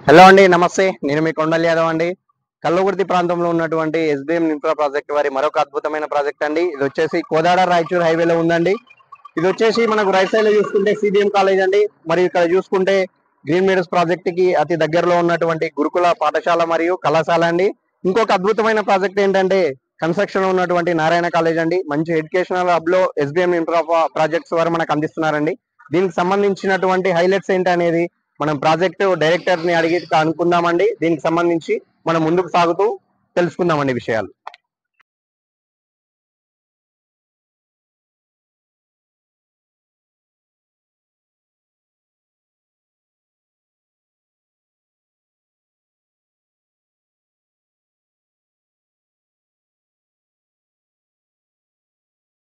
Hello అండి, నమస్తే. నేను మీ కొండల్ యాదవ్ అండి. కల్లకుర్తి ప్రాంతంలో ఉన్నటువంటి ఎస్బిఎం ఇన్ఫ్రా ప్రాజెక్ట్ వారి మరొక అద్భుతమైన ప్రాజెక్ట్ అండి. ఇది వచ్చేసి కోదాడ రాయచూర్ హైవేలో ఉందండి. ఇది వచ్చేసి మనకు రైట్ సైడ్ లో చూసుకుంటే సిబిఎం కాలేజ్ అండి. మరియు ఇక్కడ చూసుకుంటే గ్రీన్ మీడోస్ ప్రాజెక్ట్ కి అతి దగ్గరలో ఉన్నటువంటి గురుకుల పాఠశాల మరియు కళాశాల అండి. ఇంకొక అద్భుతమైన ప్రాజెక్ట్ ఏంటంటే కన్స్ట్రక్షన్ ఉన్నటువంటి నారాయణ కాలేజ్ అండి. మంచి ఎడ్యుకేషనల్ హబ్ లో ఎస్బిఎం ఇన్ఫ్రా ప్రాజెక్ట్స్ వారు మనకు అందిస్తున్నారండి. దీనికి సంబంధించినటువంటి హైలైట్స్ ఏంటి అనేది మనం ప్రాజెక్ట్ డైరెక్టర్ ని అడిగి అనుకుందామండి. దీనికి సంబంధించి మనం ముందుకు సాగుతూ తెలుసుకుందామండి విషయాలు.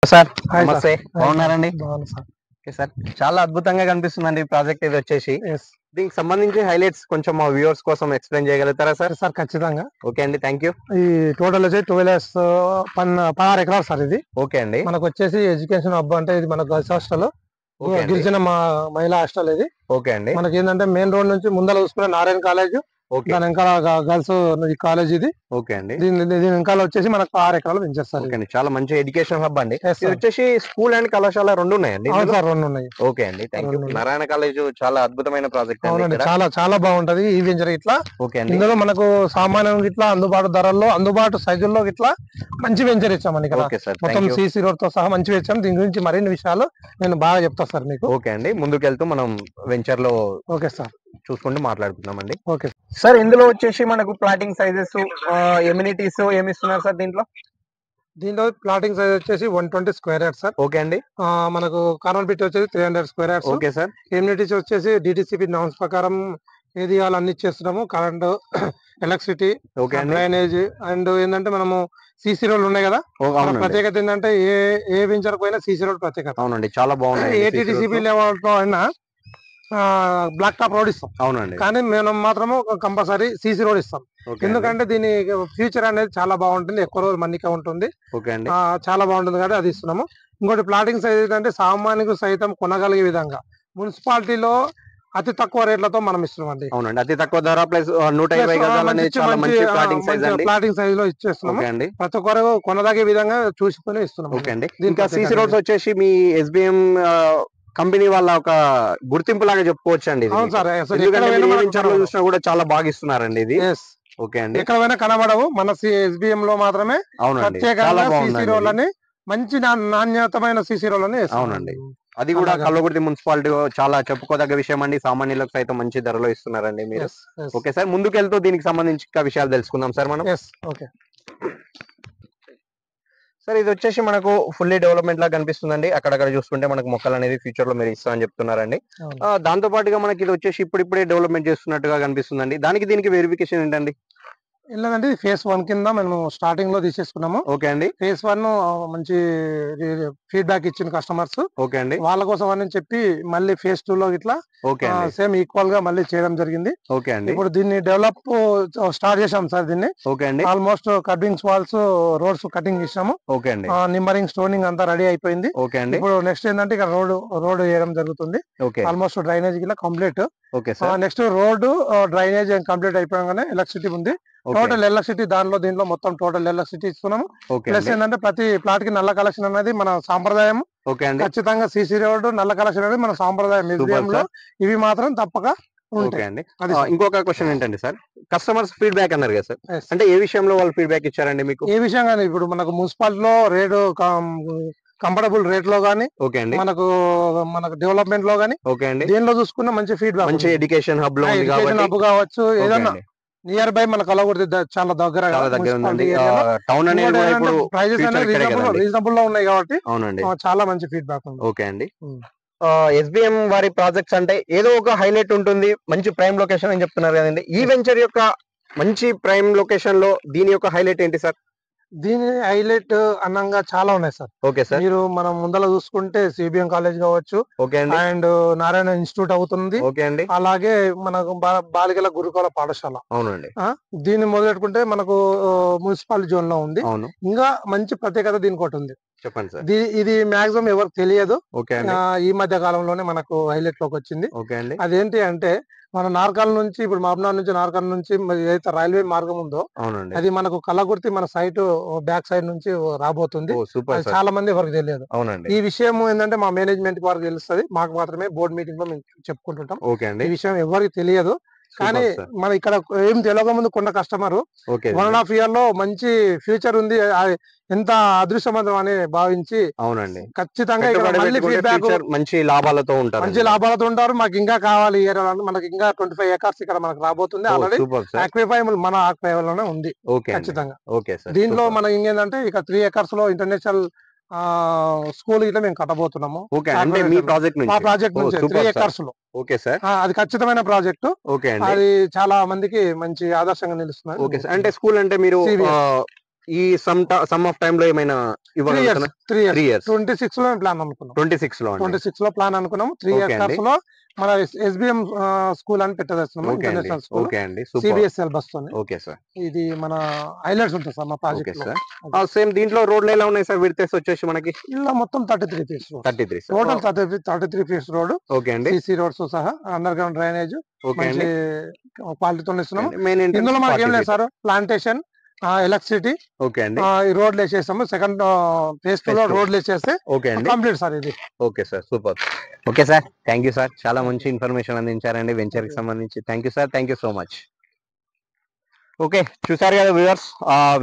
సార్ నమస్తే, బాగున్నారండి? ఓకే సార్, చాలా అద్భుతంగా కనిపిస్తుందండి ప్రాజెక్ట్. ఇది వచ్చేసి దీనికి సంబంధించి హైలైట్స్ కొంచెం మా వ్యూవర్స్ కోసం ఎక్స్ప్లెయిన్ చేయగలుగుతారా సార్? సార్ ఖచ్చితంగా. ఓకే అండి, థ్యాంక్ యూ. ఈ టోటల్ వచ్చి 12 years 16 ఎకరాలు సార్ ఇది. ఓకే అండి. మనకు వచ్చేసి ఎడ్యుకేషన్ హబ్ అంటే ఇది మన గర్ల్స్ హాస్టల్, గిరిజన మహిళా హాస్టల్ ఇది. ఓకే అండి. మనకి ఏంటంటే మెయిన్ రోడ్ నుంచి ముందర చూసుకునే నారాయణ కాలేజ్, దాని వెనకాల గర్ల్స్ కాలేజ్ ఇది. ఓకే అండి. దీని వెనకాల వచ్చేసి మనకు 6 ఎకరాలు పెంచేస్తారు. చాలా మంచి ఎడ్యుకేషన్ హబ్ అండి. ఇది వచ్చేసి స్కూల్ అండ్ కళాశాల రెండు ఉన్నాయండి? అవును సార్, రెండు ఉన్నాయి. ఓకే అండి, థ్యాంక్ యూ. నారాయణ కాలేజ్ చాలా అద్భుతమైన ప్రాజెక్ట్ అండి, చాలా చాలా బాగుంటది ఈ వెంచర్ ఇట్లా. ఓకే అండి. ఇందులో మనకు సామాన్యం ఇట్లా అందుబాటు ధరల్లో అందుబాటు సైజుల్లో ఇట్లా మంచి వెంచర్ ఇచ్చామని ఇక్కడ. మొత్తం సీసీ రోడ్ తో సహా మంచి ఇచ్చాం. దీని గురించి మరిన్ని విషయాలు నేను బాగా చెప్తా సార్ మీకు. ఓకే అండి, ముందుకెళ్తూ మనం వెంచర్ లో ఓకే సార్ చూసుకుంటూ మాట్లాడుకుందామండి. ఓకే సార్, ఇందులో వచ్చేసి మనకు ప్లాటింగ్ సైజెస్, ఎమ్యూనిటీస్ ఏమి ఇస్తున్నారు సార్ దీంట్లో? దీంట్లో ప్లాటింగ్ సైజ్ వచ్చేసి 120 square yards సార్. ఓకే అండి. మనకు కార్నర్ బిట్ వచ్చేసి 300 square yards. Okay sir. Amenities వచ్చేసి డిటిసిపి నామ్స్ ప్రకారం ఏది అన్ని ఇచ్చేస్తున్నాము. కరెంట్, ఎలక్ట్రిసిటీ, డ్రైనేజ్ అండ్ ఏంటంటే మనము సీసీ రోడ్లు ఉన్నాయి కదా. ప్రత్యేకత ఏంటంటే ఏ వెంచర్ పోయినా సీసీ రోడ్ ప్రత్యేకత. అవునండి, చాలా బాగుంది. ఏ టిటిసిపి లెవెల్ లో అయినా బ్లాక్ టాప్ రోడ్ ఇస్తాం. అవునండి. కానీ మేము మాత్రము కంపల్సరీ సీసీ రోడ్ ఇస్తాం. ఎందుకంటే దీని ఫ్యూచర్ అనేది చాలా బాగుంటుంది, ఎక్కువ రోజులు మన్నిక ఉంటుంది, చాలా బాగుంటుంది కాబట్టి అది ఇస్తున్నాము. ఇంకోటి ప్లాటింగ్ సైజ్ ఏంటంటే సామాన్యులు సైతం కొనగలిగే విధంగా మున్సిపాలిటీలో అతి తక్కువ రేట్లతో మనం ఇస్తున్నాం అండి. అవునండి, అతి తక్కువ ధర ప్లస్ 120 గజాలు అనేది చాలా మంచి ప్లాటింగ్ సైజ్ లో ఇచ్చేస్తున్నాము. ప్రతి ఒక్కరు కొనదగే విధంగా చూసుకొని ఇస్తున్నాం. ఓకే అండి. ఇంకా సీసీ రోడ్స్ వచ్చేసి మీ ఎస్బిఎం కంపెనీ వాళ్ళ ఒక గుర్తింపు లాగా చెప్పుకోవచ్చు అండి. అవును సార్, చూసినా కూడా చాలా బాగా ఇస్తున్నారండి ఇది. ఓకే అండి. ఎక్కడైనా కనబడవు, మన ఎస్బిఎం లో మాత్రమే ప్రత్యేకంగా సీసీ రోడ్లని మంచి నాణ్యతమైన సీసీ రోడ్లని. అవునండి, అది కూడా కల్లకుర్తి మున్సిపాలిటీ చాలా చెప్పుకోదగ్గ విషయం అండి. సామాన్యులకు సైతం మంచి ధరలో ఇస్తున్నారండి మీరు. ఓకే సార్, ముందుకెళ్తూ దీనికి సంబంధించి విషయాలు తెలుసుకుందాం సార్ మనం. ఓకే సార్, ఇది వచ్చేసి మనకు ఫుల్లీ డెవలప్మెంట్ లా కనిపిస్తుందండి. అక్కడక్కడ చూసుకుంటే మనకు మొక్కలు అనేది ఫ్యూచర్ లో మీరు ఇస్తామని చెప్తున్నారండి. దాంతో పాటుగా మనకి ఇది వచ్చేసి ఇప్పుడిప్పుడే డెవలప్మెంట్ చేస్తున్నట్టుగా కనిపిస్తుందండి. దీనికి వెరిఫికేషన్ ఏంటండి? లేదండి, ఫేజ్ 1 కింద మేము స్టార్టింగ్ లో తీసేసుకున్నాము. ఓకే అండి. ఫేజ్ 1 మంచి ఫీడ్బ్యాక్ ఇచ్చిన కస్టమర్స్. ఓకే అండి. వాళ్ళ కోసం అని చెప్పి మళ్ళీ ఫేజ్ 2 లో ఇట్లా సేమ్ ఈక్వల్ గా మళ్ళీ చేయడం జరిగింది. ఓకే అండి. ఇప్పుడు దీన్ని డెవలప్ స్టార్ట్ చేసాం సార్ దీన్ని. ఓకే అండి. Almost cuttings walls, roads cutting ఇచ్చాము. ఓకే అండి. నిమ్మరింగ్, స్టోనింగ్ అంతా రెడీ అయిపోయింది. ఓకే అండి. ఇప్పుడు నెక్స్ట్ ఏంటంటే ఇక్కడ రోడ్ వేయడం జరుగుతుంది. ఆల్మోస్ట్ డ్రైనేజ్ గిలా complete. Okay sir. Next road, drainage complete అయిపోగానే ఎలక్ట్రిసిటీ ఉంది. టోటల్ ఎలక్ట్రిసిటీ దాంట్లో మొత్తం టోటల్ ఎలక్ట్రిసిటీ ఇస్తున్నాము. ప్లస్ ఏంటంటే ప్రతి ప్లాట్ కి నల్ల కలెక్షన్ అనేది మన సాంప్రదాయం. ఖచ్చితంగా సీసీ రోడ్, నల్ల కలెక్షన్ అనేది మన సాంప్రదాయం. మ్యూజియంలో ఇవి మాత్రం తప్పక ఉంటాయండి. ఇంకొక క్వశ్చన్ ఏంటంటే సార్, కస్టమర్స్ ఫీడ్బ్యాక్ అన్నారు కదా సార్, అంటే ఏ విషయంలో వాళ్ళు ఫీడ్బ్యాక్ ఇచ్చారండి మీకు? ఏ విషయంగా ఇప్పుడు మనకు మున్సిపాలిటీలో రేటు కంఫర్టబుల్ రేట్ లో గానీ, మనకు డెవలప్మెంట్ లో గానీ, దేనిలో చూసుకున్న మంచి ఫీడ్బ్యాక్. మంచి ఎడ్యుకేషన్ హబ్ కావచ్చు, ఏదన్నా నియర్ బై మన కల్లకుర్తి చాలా దగ్గర ఉందండి. ప్రైజెస్ అనేది రీజనబుల్ లో ఉన్నాయి కాబట్టి చాలా మంచి ఫీడ్బ్యాక్ ఉంది. ఓకే అండి. ఎస్బిఎం వారి ప్రాజెక్ట్స్ అంటే ఏదో ఒక హైలైట్ ఉంటుంది, మంచి ప్రైమ్ లొకేషన్ అని చెప్తున్నారు కదండి. ఈ వెంచర్ యొక్క మంచి ప్రైమ్ లొకేషన్ లో దీని యొక్క హైలైట్ ఏంటి సార్? దీని హైలైట్ అన్నంగా చాలా ఉన్నాయి సార్. Okay sir. మీరు మనం ముందర చూసుకుంటే సిబిఎం కాలేజ్ కావచ్చు, అండ్ నారాయణ ఇన్స్టిట్యూట్ అవుతుంది. ఓకే అండి. అలాగే మనకు బాలికల గురుకుల పాఠశాల. అవునండి. దీన్ని మొదలెట్టుకుంటే మనకు మున్సిపాలిటీ జోన్ లో ఉంది. ఇంకా మంచి ప్రత్యేకత దీనికి ఒకటి ఉంది. చెప్పండి సార్. ఇది మాక్సిమం ఎవరికి తెలియదు. ఓకే అండి. ఈ మధ్య కాలంలోనే మనకు హైలైట్ లోకి వచ్చింది. ఓకే అండి. అదేంటి అంటే మన నార్కల్ నుంచి ఇప్పుడు మహబూబ్నగర్ నుంచి నార్కల్ నుంచి ఏదైతే రైల్వే మార్గం ఉందో అవునండి. అది మనకు కల్లగుర్తి మన సైట్ బ్యాక్ సైడ్ నుంచి రాబోతుంది. సూపర్ అది సార్. చాలా మంది ఎవరికి తెలియదు. అవునండి. ఈ విషయం ఏంటంటే మా మేనేజ్మెంట్ వారికి తెలుస్తుంది. మాకు మాత్రమే బోర్డు మీటింగ్ లో మేము చెప్పుకుంటుంటాం. ఓకే అండి. ఈ విషయం ఎవరికి తెలియదు. కానీ మన ఇక్కడ ఏం తెలియక ముందు కొన్న కస్టమర్ 1.5 year లో మంచి ఫ్యూచర్ ఉంది, ఎంత అదృష్టవంతం అని భావించి అవునండి ఖచ్చితంగా ఇక్కడ మళ్ళీ ఫీడ్బ్యాక్ మంచి లాభాలతో ఉంటారు. మాకు ఇంకా కావాలి, మనకి ఇంకా 25 acres ఇక్కడ మనకు రాబోతుంది. ఆల్రెడీ ఆక్విఫై మన ఆక్విఫై లోనే ఉంది ఖచ్చితంగా. దీంట్లో మనకి ఇంకేంటంటే ఇక 3 acres లో ఇంటర్నేషనల్ స్కూల్ ఇట్లా మేము కట్టబోతున్నాము. మా ప్రాజెక్ట్ నుంచి 3 acres లో. Okay sir. అది ఖచ్చితమైన ప్రాజెక్టు. ఓకే అండి. అది చాలా మందికి మంచి ఆదర్శంగా నిలుస్తుంది. Okay sir. అంటే స్కూల్ అంటే మీరు ఈ సమ్ ఆఫ్ టైం లో ఏమైనా 3 years 26 లో ప్లాన్ అనుకున్నాం. 26 లో ప్లాన్ అనుకున్నాం. 3 acres లో మన SBM స్కూల్ అని పెట్టేస్తున్నాము. ఇంటర్నేషనల్ స్కూల్ CBSE సిలబస్ తో. Okay sir. ఇది మన హైలైట్స్ ఉంటుంది సార్ మా ప్రాజెక్ట్ లో. సేమ్ దీంట్లో రోడ్లు ఎలా ఉన్నాయి సార్? విడ్త్ వచ్చేసి మనకి ఇలా మొత్తం 33 feet total 33 feet road. Okay అండి. CC రోడ్స్ సహా అండర్ గ్రౌండ్ డ్రైనేజ్ మంచి క్వాలిటీతో ఇస్తున్నాము. ఇందులో మనకి ఏం లేదు సార్, ప్లాంటేషన్, ఎలక్ట్రిసిటీ. ఓకే అండి. ఈ రోడ్లు వేసేస్తాము. సెకండ్ ఫేజ్ 2 లో రోడ్లు వేసేస్తే కంప్లీట్ సార్ ఇది. Okay sir, super. Okay sir, thank you sir. చాలా మంచి ఇన్ఫర్మేషన్ అందించారండి వెంచర్ కి సంబంధించి. Thank you sir, thank you so much. Okay, చూసారు కదా వ్యూవర్స్,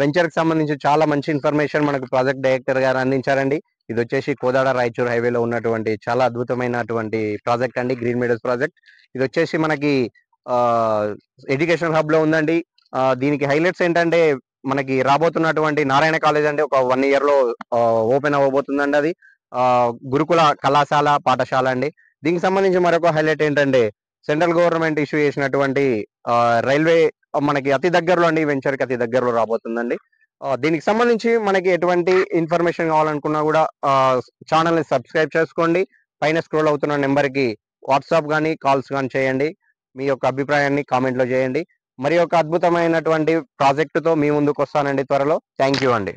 వెంచర్ కి సంబంధించి చాలా మంచి ఇన్ఫర్మేషన్ మనకు ప్రాజెక్ట్ డైరెక్టర్ గారు అందించారండి. ఇది వచ్చేసి కోదాడ రాయచూర్ హైవేలో ఉన్నటువంటి చాలా అద్భుతమైనటువంటి ప్రాజెక్ట్ అండి, గ్రీన్ మెడల్స్ ప్రాజెక్ట్. ఇది వచ్చేసి మనకి ఎడ్యుకేషన్ హబ్ లో ఉందండి. దీనికి హైలైట్స్ ఏంటంటే మనకి రాబోతున్నటువంటి నారాయణ కాలేజ్ అంటే ఒక 1 year లో ఓపెన్ అవ్వబోతుందండి. అది గురుకుల కళాశాల పాఠశాల అండి. దీనికి సంబంధించి మరొక హైలైట్ ఏంటంటే సెంట్రల్ గవర్నమెంట్ ఇష్యూ చేసినటువంటి రైల్వే మనకి అతి దగ్గరలో అండి, వెంచర్ కి అతి దగ్గరలో రాబోతుందండి. దీనికి సంబంధించి మనకి ఎటువంటి ఇన్ఫర్మేషన్ కావాలనుకున్నా కూడా ఛానల్ ని సబ్స్క్రైబ్ చేసుకోండి. పైన స్క్రోల్ అవుతున్న నెంబర్ కి వాట్సాప్ కానీ కాల్స్ కానీ చేయండి. మీ యొక్క అభిప్రాయాన్ని కామెంట్ లో చేయండి. మరి ఒక అద్భుతమైనటువంటి ప్రాజెక్టుతో మీ ముందుకు వస్తానండి త్వరలో. థ్యాంక్ యూ అండి.